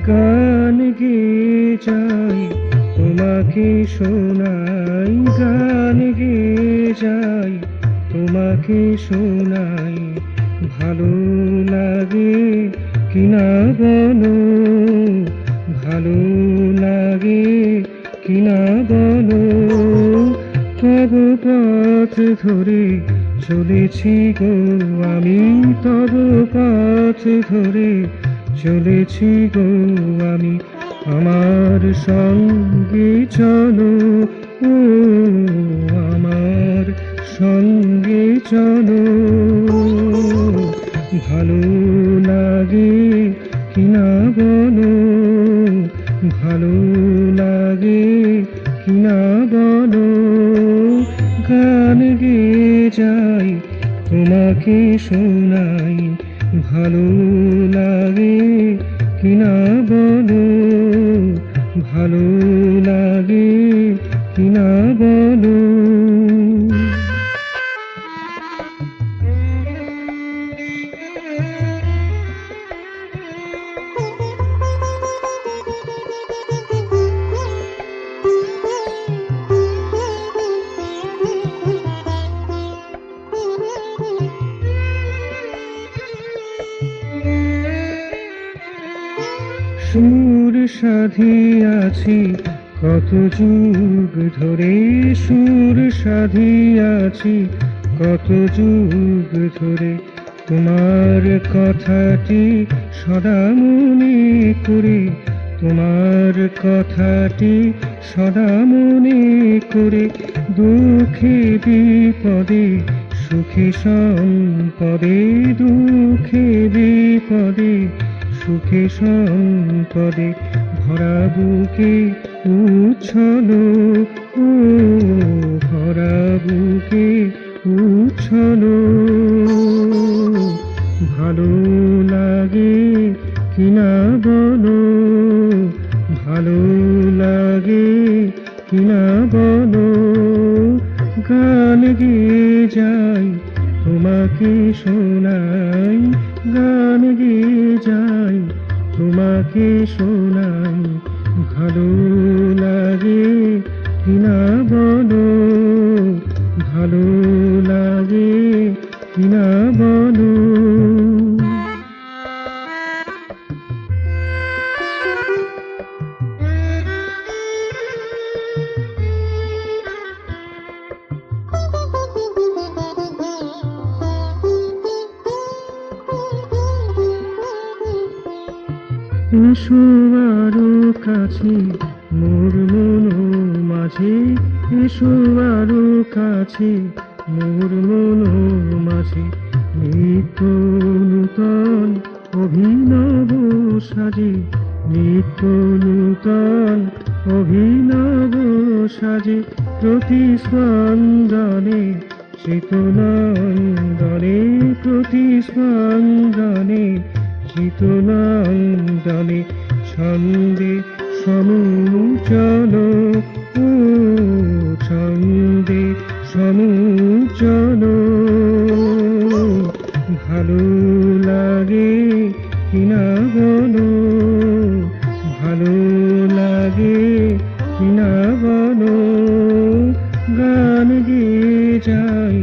গান গেয়ে যাই তোমাকে শোনাই, গান গেয়ে যাই তোমাকে শোনাই। ভালো লাগে কিনা বলো, ভালো লাগে কিনা বলো। তব পথ ধরে চলেছি গো আমি, তব পথ ধরে চলেছি গো আমি। আমার সঙ্গে চলো, ও আমার সঙ্গে চলো। ভালো লাগে কিনা বলো, ভালো লাগে কিনা বলো। গান গেয়ে যাই তোমাকে শোনাই, ভালো লাগে কিনা বলো, ভালো লাগে কিনা বলো। সুর সাধিয়াছি কত যুগ ধরে, সুর সাধিয়াছি কত যুগ ধরে। তোমার কথাটি সদা মনে করে, তোমার কথাটি সদা মনে করে। দুঃখে বিপদে সুখে সম্পদে, দুঃখে বিপদে সুখে সম্পদে। ভরা বুকে উচ্ছলো, ও ভরা বুকে উচ্ছলো। ভালো লাগে কিনা বলো, ভালো লাগে কিনা বলো। গান গেয়ে যাই তোমাকে শোনাই, গান গেয়ে যাই তোমাকে শোনাই। ভালো লাগে কিনা বলো, ভালো লাগে কিনা বলো। এসো আরো কাছে মোর মন মাঝে, এসো আরো কাছে মোর মন মাঝে। নিত্য নূতন অভিনব সাজে, নিত্য নূতন অভিনব সাজে। প্রতি স্পন্দনে চেতনন্দনে, প্রতি স্পন্দনে চিতনন্দনে। ছন্দে সমুচল, ও ছন্দে সমুচল। ভালো লাগে কিনা বলো, ভালো লাগে কিনা বলো। গান গেয়ে যাই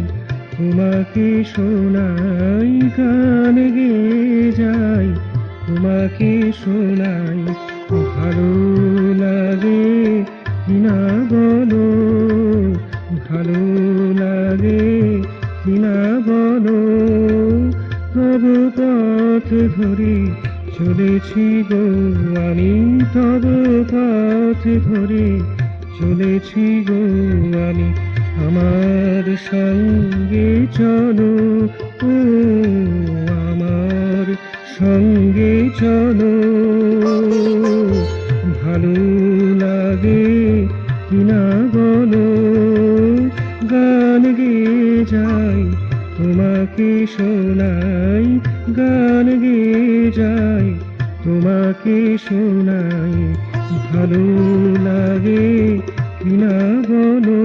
তোমাকে শোনাই, গান গেয়ে যাই তোমাকে শোনাই। ভালো লাগে কিনা বলো, ভালো লাগে কিনা বলো। তব পথ ধরে চলেছি গো আমি, তব পথ ধরে চলেছি গো আমি। আমার সঙ্গে চলো, ও আমার সঙ্গে চলো। ভালো লাগে কিনা বলো। গান গেয়ে যাই তোমাকে শোনাই, গান গেয়ে যাই তোমাকে শোনাই। ভালো লাগে কিনা বলো।